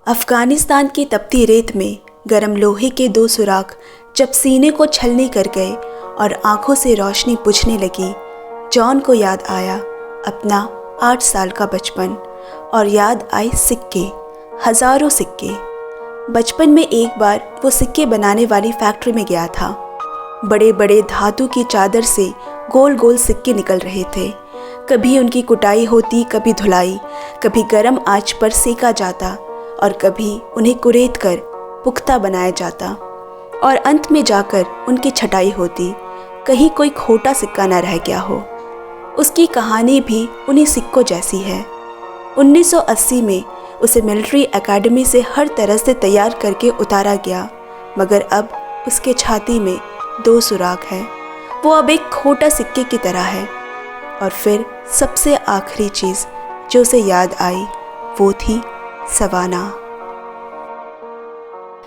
अफगानिस्तान की तपती रेत में गर्म लोहे के दो सुराख जब सीने को छलनी कर गए और आंखों से रोशनी बुझने लगी, जॉन को याद आया अपना 8 साल का बचपन और याद आए सिक्के, हजारों सिक्के। बचपन में एक बार वो सिक्के बनाने वाली फैक्ट्री में गया था। बड़े बड़े धातु की चादर से गोल गोल सिक्के निकल रहे थे। कभी उनकी कुटाई होती, कभी धुलाई, कभी गर्म आंच पर सेका जाता और कभी उन्हें कुरेद कर पुख्ता बनाया जाता और अंत में जाकर उनकी छटाई होती। कहीं कोई खोटा सिक्का न रह गया हो। उसकी कहानी भी उन्हीं सिक्कों जैसी है। 1980 में उसे मिलिट्री एकेडमी से हर तरह से तैयार करके उतारा गया, मगर अब उसके छाती में 2 सुराख है। वो अब एक खोटा सिक्के की तरह है। और फिर सबसे आखिरी चीज़ जो उसे याद आई वो थी Savannah.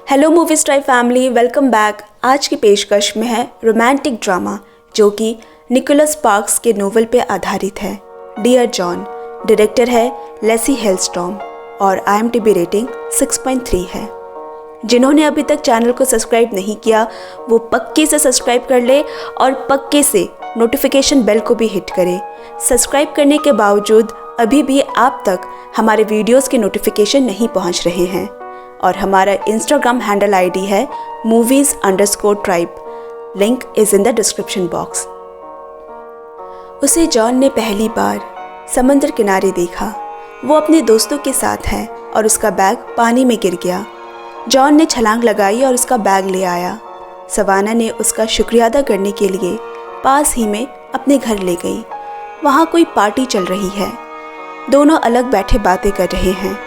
Hello movie style family, welcome back. आज की पेशकश में है रोमांटिक ड्रामा जो कि निकोलस स्पार्क्स के नोवेल पे आधारित है, डियर जॉन। डायरेक्टर है लेसी हेलस्ट्रॉम और IMDb रेटिंग 6.3 है। जिन्होंने अभी तक चैनल को सब्सक्राइब नहीं किया वो पक्के से सब्सक्राइब कर ले और पक्के से नोटिफिकेशन बेल को भी हिट करें। सब्सक्राइब करने के बावजूद अभी भी आप तक हमारे वीडियोस के नोटिफिकेशन नहीं पहुंच रहे हैं। और हमारा इंस्टाग्राम हैंडल ID है movies_tribe। Link is in the description box. उसे जॉन ने पहली बार समंदर किनारे देखा। वो अपने दोस्तों के साथ है और उसका बैग पानी में गिर गया। जॉन ने छलांग लगाई और उसका बैग ले आया। सवाना ने उसका शुक्रिया अदा करने के लिए पास ही में अपने घर ले गई। वहाँ कोई पार्टी चल रही है। दोनों अलग बैठे बातें कर रहे हैं।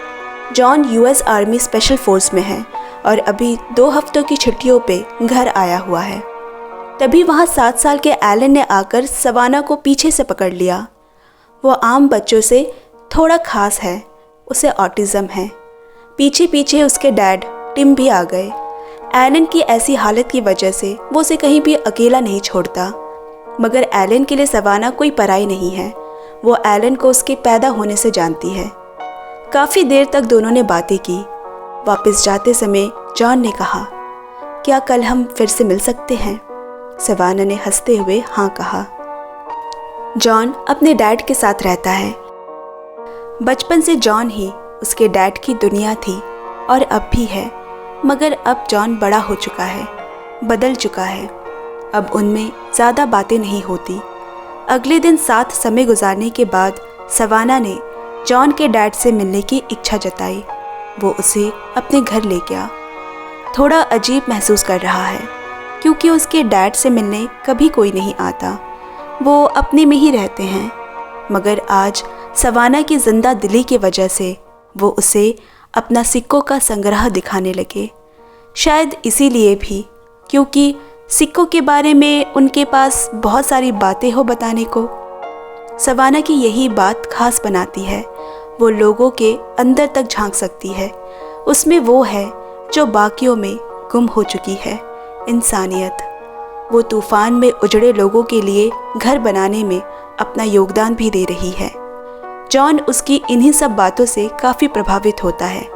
John US army special force में है और अभी 2 हफ्तों की छुट्टियों पे घर आया हुआ है। तभी वहाँ 7 साल के एलन ने आकर सवाना को पीछे से पकड़ लिया। वो आम बच्चों से थोड़ा खास है, उसे ऑटिज़म है। पीछे पीछे उसके डैड टिम भी आ गए। एलन की ऐसी हालत की वजह से वो उसे कहीं भी अकेला नहीं छोड़ता, मगर एलन के लिए सवाना कोई पराई नहीं है। वो एलन को उसके पैदा होने से जानती है। काफ़ी देर तक दोनों ने बातें की। वापस जाते समय जॉन ने कहा, क्या कल हम फिर से मिल सकते हैं? सवाना ने हंसते हुए हाँ कहा। जॉन अपने डैड के साथ रहता है। बचपन से जॉन ही उसके डैड की दुनिया थी और अब भी है, मगर अब जॉन बड़ा हो चुका है, बदल चुका है। अब उनमें ज़्यादा बातें नहीं होती। अगले दिन साथ समय गुजारने के बाद सवाना ने जॉन के डैड से मिलने की इच्छा जताई। वो उसे अपने घर ले गया। थोड़ा अजीब महसूस कर रहा है क्योंकि उसके डैड से मिलने कभी कोई नहीं आता। वो अपने में ही रहते हैं, मगर आज सवाना की जिंदा दिली की वजह से वो उसे अपना सिक्कों का संग्रह दिखाने लगे। शायद इसीलिए भी क्योंकि सिक्कों के बारे में उनके पास बहुत सारी बातें हो बताने को। सवाना की यही बात खास बनाती है। वो लोगों के अंदर तक झांक सकती है। उसमें वो है जो बाकियों में गुम हो चुकी है, इंसानियत। वो तूफान में उजड़े लोगों के लिए घर बनाने में अपना योगदान भी दे रही है। जॉन उसकी इन्हीं सब बातों से काफ़ी प्रभावित होता है।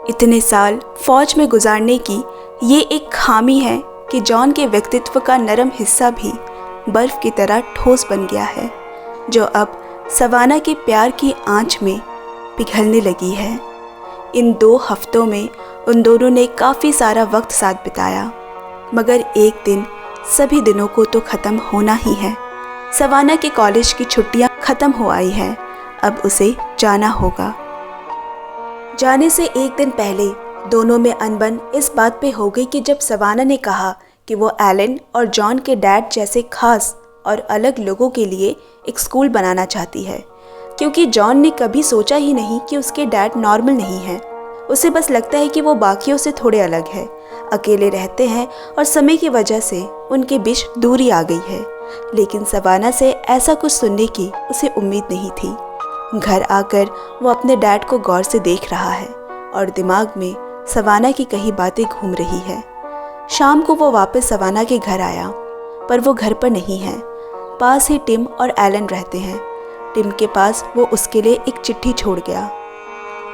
इतने साल फौज में गुजारने की ये एक खामी है कि जॉन के व्यक्तित्व का नरम हिस्सा भी बर्फ़ की तरह ठोस बन गया है, जो अब सवाना के प्यार की आंच में पिघलने लगी है। इन 2 हफ्तों में उन दोनों ने काफ़ी सारा वक्त साथ बिताया, मगर एक दिन सभी दिनों को तो ख़त्म होना ही है। सवाना के कॉलेज की छुट्टियां ख़त्म हो आई हैं। अब उसे जाना होगा। जाने से एक दिन पहले दोनों में अनबन इस बात पे हो गई कि जब सवाना ने कहा कि वो एलन और जॉन के डैड जैसे खास और अलग लोगों के लिए एक स्कूल बनाना चाहती है, क्योंकि जॉन ने कभी सोचा ही नहीं कि उसके डैड नॉर्मल नहीं है। उसे बस लगता है कि वो बाकियों से थोड़े अलग है, अकेले रहते हैं और समय की वजह से उनके बीच दूरी आ गई है। लेकिन सवाना से ऐसा कुछ सुनने की उसे उम्मीद नहीं थी। घर आकर वो अपने डैड को गौर से देख रहा है और दिमाग में सवाना की कई बातें घूम रही है। शाम को वो वापस सवाना के घर आया, पर वो घर पर नहीं है। पास ही टिम और एलन रहते हैं। टिम के पास वो उसके लिए एक चिट्ठी छोड़ गया।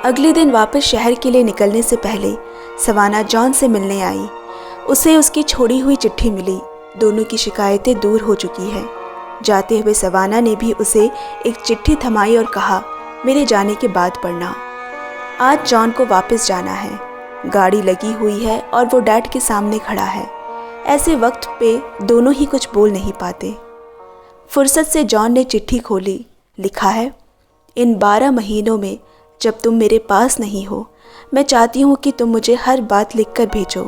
अगले दिन वापस शहर के लिए निकलने से पहले सवाना जॉन से मिलने आई। उसे उसकी छोड़ी हुई चिट्ठी मिली। दोनों की शिकायतें दूर हो चुकी है। जाते हुए सवाना ने भी उसे एक चिट्ठी थमाई और कहा, मेरे जाने के बाद पढ़ना। आज जॉन को वापस जाना है। गाड़ी लगी हुई है और वो डैड के सामने खड़ा है। ऐसे वक्त पे दोनों ही कुछ बोल नहीं पाते। फुर्सत से जॉन ने चिट्ठी खोली। लिखा है, इन 12 महीनों में जब तुम मेरे पास नहीं हो, मैं चाहती हूँ कि तुम मुझे हर बात लिखकर भेजो।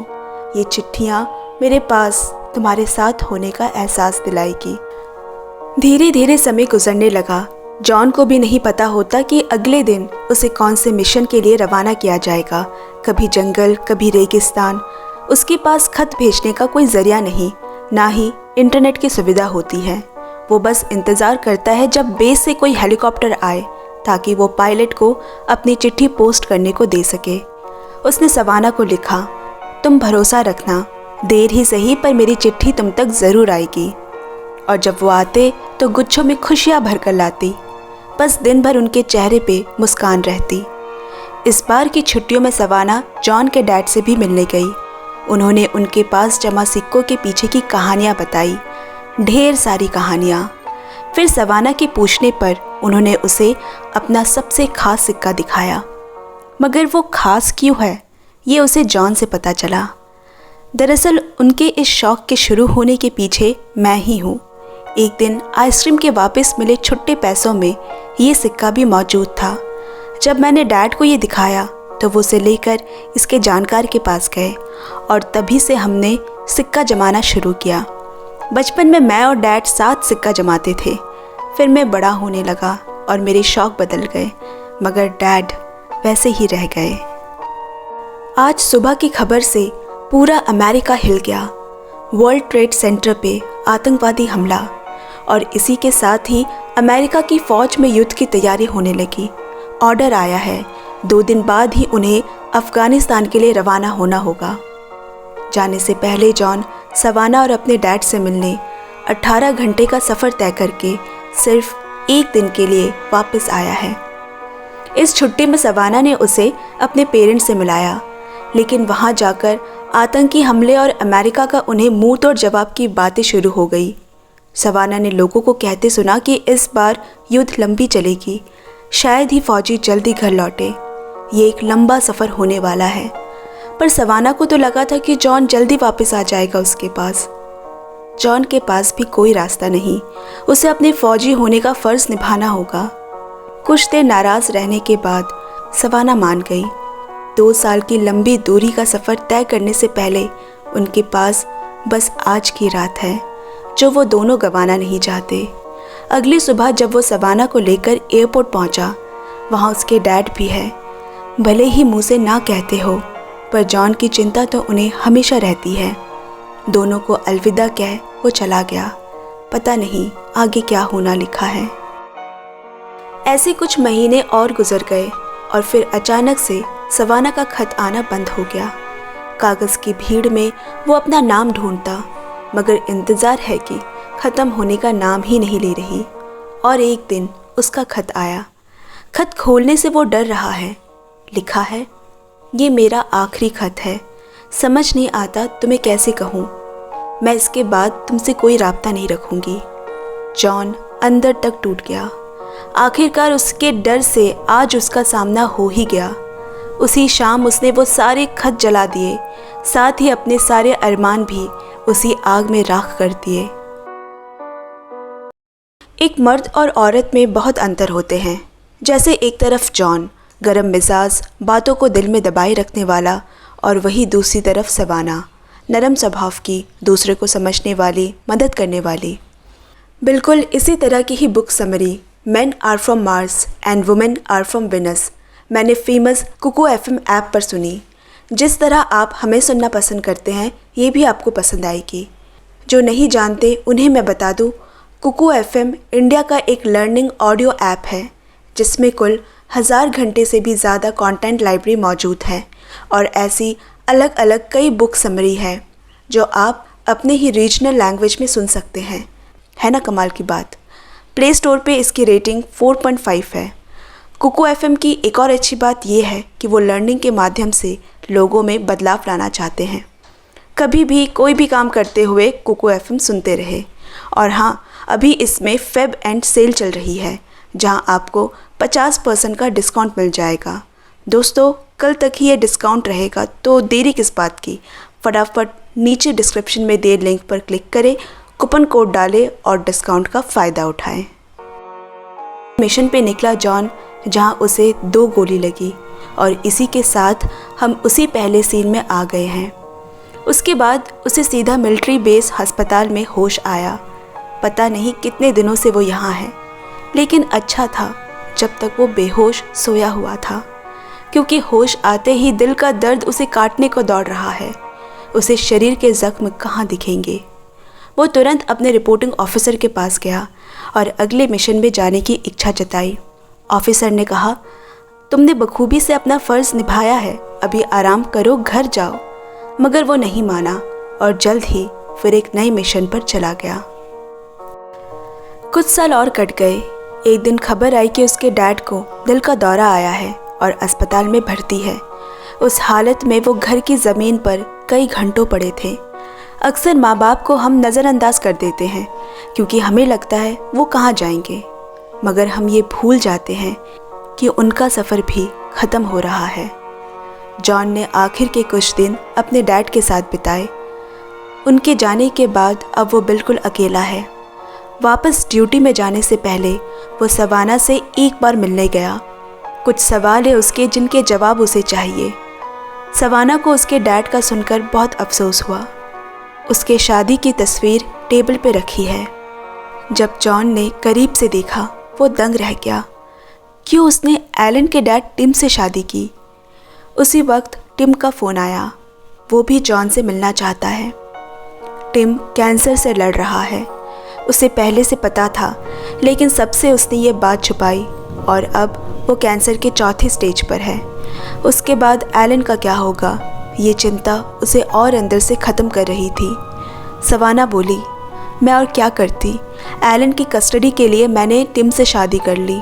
ये चिट्ठियाँ मेरे पास तुम्हारे साथ होने का एहसास दिलाएगी। धीरे धीरे समय गुजरने लगा। जॉन को भी नहीं पता होता कि अगले दिन उसे कौन से मिशन के लिए रवाना किया जाएगा। कभी जंगल, कभी रेगिस्तान। उसके पास खत भेजने का कोई जरिया नहीं, ना ही इंटरनेट की सुविधा होती है। वो बस इंतज़ार करता है जब बेस से कोई हेलीकॉप्टर आए ताकि वो पायलट को अपनी चिट्ठी पोस्ट करने को दे सके। उसने सवाना को लिखा, तुम भरोसा रखना, देर ही सही पर मेरी चिट्ठी तुम तक ज़रूर आएगी। और जब वो आते तो गुच्छों में खुशियाँ भर कर लाती। बस दिन भर उनके चेहरे पे मुस्कान रहती। इस बार की छुट्टियों में सवाना जॉन के डैड से भी मिलने गई। उन्होंने उनके पास जमा सिक्कों के पीछे की कहानियाँ बताई, ढेर सारी कहानियाँ। फिर सवाना के पूछने पर उन्होंने उसे अपना सबसे खास सिक्का दिखाया। मगर वो खास क्यों है, ये उसे जॉन से पता चला। दरअसल उनके इस शौक़ के शुरू होने के पीछे मैं ही हूँ। एक दिन आइसक्रीम के वापस मिले छुट्टे पैसों में ये सिक्का भी मौजूद था। जब मैंने डैड को ये दिखाया तो वो उसे लेकर इसके जानकार के पास गए और तभी से हमने सिक्का जमाना शुरू किया। बचपन में मैं और डैड साथ सिक्का जमाते थे। फिर मैं बड़ा होने लगा और मेरे शौक़ बदल गए, मगर डैड वैसे ही रह गए। आज सुबह की खबर से पूरा अमेरिका हिल गया। वर्ल्ड ट्रेड सेंटर पे आतंकवादी हमला, और इसी के साथ ही अमेरिका की फ़ौज में युद्ध की तैयारी होने लगी। ऑर्डर आया है, 2 दिन बाद ही उन्हें अफ़गानिस्तान के लिए रवाना होना होगा। जाने से पहले जॉन सवाना और अपने डैड से मिलने 18 घंटे का सफ़र तय करके सिर्फ 1 दिन के लिए वापस आया है। इस छुट्टी में सवाना ने उसे अपने पेरेंट्स से मिलाया, लेकिन वहाँ जाकर आतंकी हमले और अमेरिका का उन्हें मुंह तोड़ जवाब की बातें शुरू हो गई। सवाना ने लोगों को कहते सुना कि इस बार युद्ध लंबी चलेगी, शायद ही फौजी जल्दी घर लौटे। ये एक लंबा सफ़र होने वाला है। पर सवाना को तो लगा था कि जॉन जल्दी वापस आ जाएगा उसके पास। जॉन के पास भी कोई रास्ता नहीं। उसे अपने फौजी होने का फ़र्ज़ निभाना होगा। कुछ देर नाराज़ रहने के बाद सवाना मान गई। 2 साल की लंबी दूरी का सफ़र तय करने से पहले उनके पास बस आज की रात है, जो वो दोनों गंवाना नहीं चाहते। अगली सुबह जब वो सवाना को लेकर एयरपोर्ट पहुंचा, वहाँ उसके डैड भी है। भले ही मुँह से ना कहते हो, पर जॉन की चिंता तो उन्हें हमेशा रहती है। दोनों को अलविदा कह वो चला गया। पता नहीं आगे क्या होना लिखा है। ऐसे कुछ महीने और गुजर गए और फिर अचानक से सवाना का खत आना बंद हो गया। कागज़ की भीड़ में वो अपना नाम ढूंढता, मगर इंतज़ार है कि ख़त्म होने का नाम ही नहीं ले रही। और एक दिन उसका खत आया। खत खोलने से वो डर रहा है। लिखा है, ये मेरा आखिरी खत है। समझ नहीं आता तुम्हें कैसे कहूँ। मैं इसके बाद तुमसे कोई राब्ता नहीं रखूँगी। जॉन अंदर तक टूट गया। आखिरकार उसके डर से आज उसका सामना हो ही गया। उसी शाम उसने वो सारे खत जला दिए, साथ ही अपने सारे अरमान भी उसी आग में राख कर दिए। एक मर्द और औरत में बहुत अंतर होते हैं। जैसे एक तरफ जॉन, गरम मिजाज, बातों को दिल में दबाए रखने वाला, और वही दूसरी तरफ सवाना, नरम स्वभाव की, दूसरे को समझने वाली, मदद करने वाली। बिल्कुल इसी तरह की ही book summary men are from Mars and women are from Venus मैंने फेमस कुकू FM ऐप पर सुनी। जिस तरह आप हमें सुनना पसंद करते हैं, ये भी आपको पसंद आएगी। जो नहीं जानते उन्हें मैं बता दूं, कुकू FM इंडिया का एक लर्निंग ऑडियो ऐप है, जिसमें कुल 1000 घंटे से भी ज़्यादा कंटेंट लाइब्रेरी मौजूद है, और ऐसी अलग अलग कई बुक समरी है जो आप अपने ही रीजनल लैंग्वेज में सुन सकते हैं। है ना कमाल की बात। प्ले स्टोर पे इसकी रेटिंग 4.5 है। कुकू एफएम की एक और अच्छी बात यह है कि वो लर्निंग के माध्यम से लोगों में बदलाव लाना चाहते हैं। कभी भी कोई भी काम करते हुए कुकू एफएम सुनते रहे। और हाँ, अभी इसमें फेब एंड सेल चल रही है, जहाँ आपको 50% का डिस्काउंट मिल जाएगा। दोस्तों, कल तक ही ये डिस्काउंट रहेगा, तो देरी किस बात की। फटाफट नीचे डिस्क्रिप्शन में दिए लिंक पर क्लिक करें, कूपन कोड डालें और डिस्काउंट का फ़ायदा उठाएं। मिशन पे निकला जॉन, जहां उसे 2 गोली लगी, और इसी के साथ हम उसी पहले सीन में आ गए हैं। उसके बाद उसे सीधा मिलिट्री बेस अस्पताल में होश आया। पता नहीं कितने दिनों से वो यहाँ है, लेकिन अच्छा था जब तक वो बेहोश सोया हुआ था, क्योंकि होश आते ही दिल का दर्द उसे काटने को दौड़ रहा है। उसे शरीर के जख्म कहाँ दिखेंगे। वो तुरंत अपने रिपोर्टिंग ऑफिसर के पास गया और अगले मिशन में जाने की इच्छा जताई। ऑफिसर ने कहा, तुमने बखूबी से अपना फ़र्ज़ निभाया है, अभी आराम करो, घर जाओ। मगर वो नहीं माना और जल्द ही फिर एक नए मिशन पर चला गया। कुछ साल और कट गए। एक दिन खबर आई कि उसके डैड को दिल का दौरा आया है और अस्पताल में भर्ती है। उस हालत में वो घर की ज़मीन पर कई घंटों पड़े थे। अक्सर माँ बाप को हम नज़रअंदाज कर देते हैं, क्योंकि हमें लगता है वो कहाँ जाएंगे, मगर हम ये भूल जाते हैं कि उनका सफ़र भी ख़त्म हो रहा है। जॉन ने आखिर के कुछ दिन अपने डैड के साथ बिताए। उनके जाने के बाद अब वो बिल्कुल अकेला है। वापस ड्यूटी में जाने से पहले वो सवाना से एक बार मिलने गया। कुछ सवाल है उसके जिनके जवाब उसे चाहिए। सवाना को उसके डैड का सुनकर बहुत अफसोस हुआ। उसके शादी की तस्वीर टेबल पे रखी है। जब जॉन ने करीब से देखा, वो दंग रह गया। क्यों उसने एलन के डैड टिम से शादी की? उसी वक्त टिम का फ़ोन आया। वो भी जॉन से मिलना चाहता है। टिम कैंसर से लड़ रहा है। उसे पहले से पता था, लेकिन सबसे उसने ये बात छुपाई, और अब वो कैंसर के 4थे स्टेज पर है। उसके बाद एलन का क्या होगा, ये चिंता उसे और अंदर से ख़त्म कर रही थी। सवाना बोली, मैं और क्या करती। एलन की कस्टडी के लिए मैंने टिम से शादी कर ली।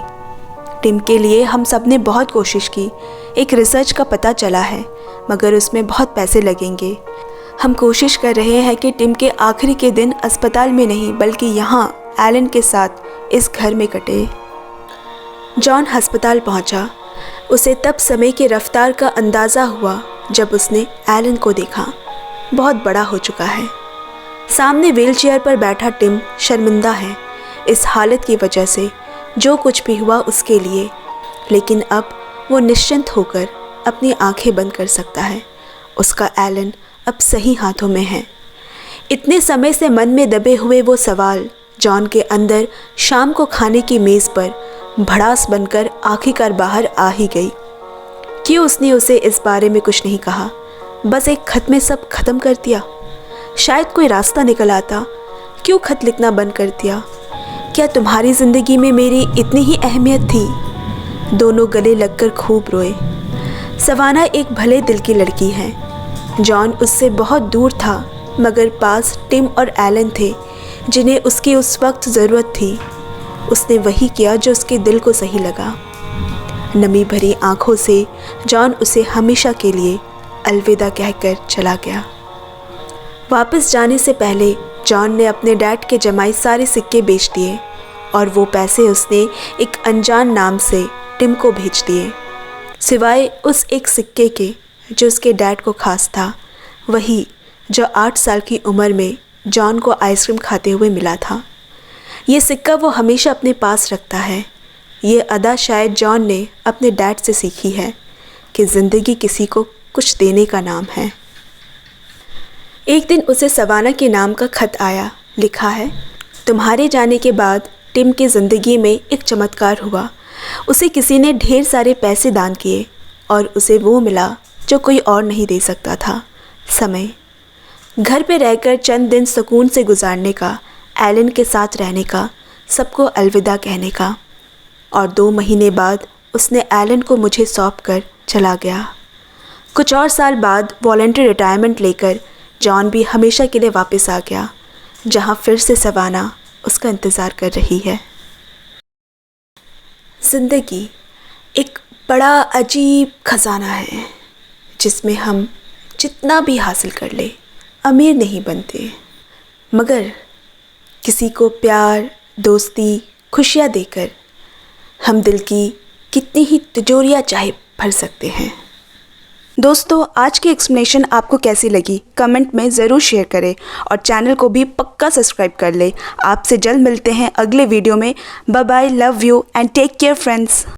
टिम के लिए हम सब ने बहुत कोशिश की। एक रिसर्च का पता चला है, मगर उसमें बहुत पैसे लगेंगे। हम कोशिश कर रहे हैं कि टिम के आखिरी के दिन अस्पताल में नहीं, बल्कि यहाँ एलन के साथ इस घर में कटे। जॉन अस्पताल पहुँचा। उसे तब समय की रफ्तार का अंदाज़ा हुआ जब उसने एलन को देखा। बहुत बड़ा हो चुका है। सामने व्हीलचेयर पर बैठा टिम शर्मिंदा है इस हालत की वजह से, जो कुछ भी हुआ उसके लिए। लेकिन अब वो निश्चिंत होकर अपनी आंखें बंद कर सकता है। उसका एलन अब सही हाथों में है। इतने समय से मन में दबे हुए वो सवाल जॉन के अंदर शाम को खाने की मेज़ पर भड़ास बनकर आखिरकार बाहर आ ही गई। क्यों उसने उसे इस बारे में कुछ नहीं कहा, बस एक खत में सब खत्म कर दिया? शायद कोई रास्ता निकल आता। क्यों खत लिखना बंद कर दिया? क्या तुम्हारी ज़िंदगी में मेरी इतनी ही अहमियत थी? दोनों गले लगकर खूब रोए। सवाना एक भले दिल की लड़की है। जॉन उससे बहुत दूर था, मगर पास टिम और एलन थे, जिन्हें उसकी उस वक्त ज़रूरत थी। उसने वही किया जो उसके दिल को सही लगा। नमी भरी आंखों से जॉन उसे हमेशा के लिए अलविदा कहकर चला गया। वापस जाने से पहले जॉन ने अपने डैड के जमाए सारे सिक्के बेच दिए, और वो पैसे उसने एक अनजान नाम से टिम को भेज दिए, सिवाय उस एक सिक्के के जो उसके डैड को खास था, वही जो 8 साल की उम्र में जॉन को आइसक्रीम खाते हुए मिला था। ये सिक्का वो हमेशा अपने पास रखता है। ये अदा शायद जॉन ने अपने डैड से सीखी है कि ज़िंदगी किसी को कुछ देने का नाम है। एक दिन उसे सवाना के नाम का खत आया। लिखा है, तुम्हारे जाने के बाद टिम की ज़िंदगी में एक चमत्कार हुआ। उसे किसी ने ढेर सारे पैसे दान किए, और उसे वो मिला जो कोई और नहीं दे सकता था, समय। घर पे रहकर चंद दिन सुकून से गुजारने का, एलन के साथ रहने का, सबको अलविदा कहने का। और 2 महीने बाद उसने एलन को मुझे सौंप कर चला गया। कुछ और साल बाद वॉलंटरी रिटायरमेंट लेकर जॉन भी हमेशा के लिए वापस आ गया, जहाँ फिर से सवाना उसका इंतज़ार कर रही है। ज़िंदगी एक बड़ा अजीब खजाना है जिसमें हम जितना भी हासिल कर ले अमीर नहीं बनते, मगर किसी को प्यार, दोस्ती, खुशियाँ देकर हम दिल की कितनी ही तिजोरियाँ चाहे भर सकते हैं। दोस्तों, आज की एक्सप्लेनेशन आपको कैसी लगी कमेंट में ज़रूर शेयर करें और चैनल को भी पक्का सब्सक्राइब कर ले। आपसे जल्द मिलते हैं अगले वीडियो में। Bye bye, love you and take care friends.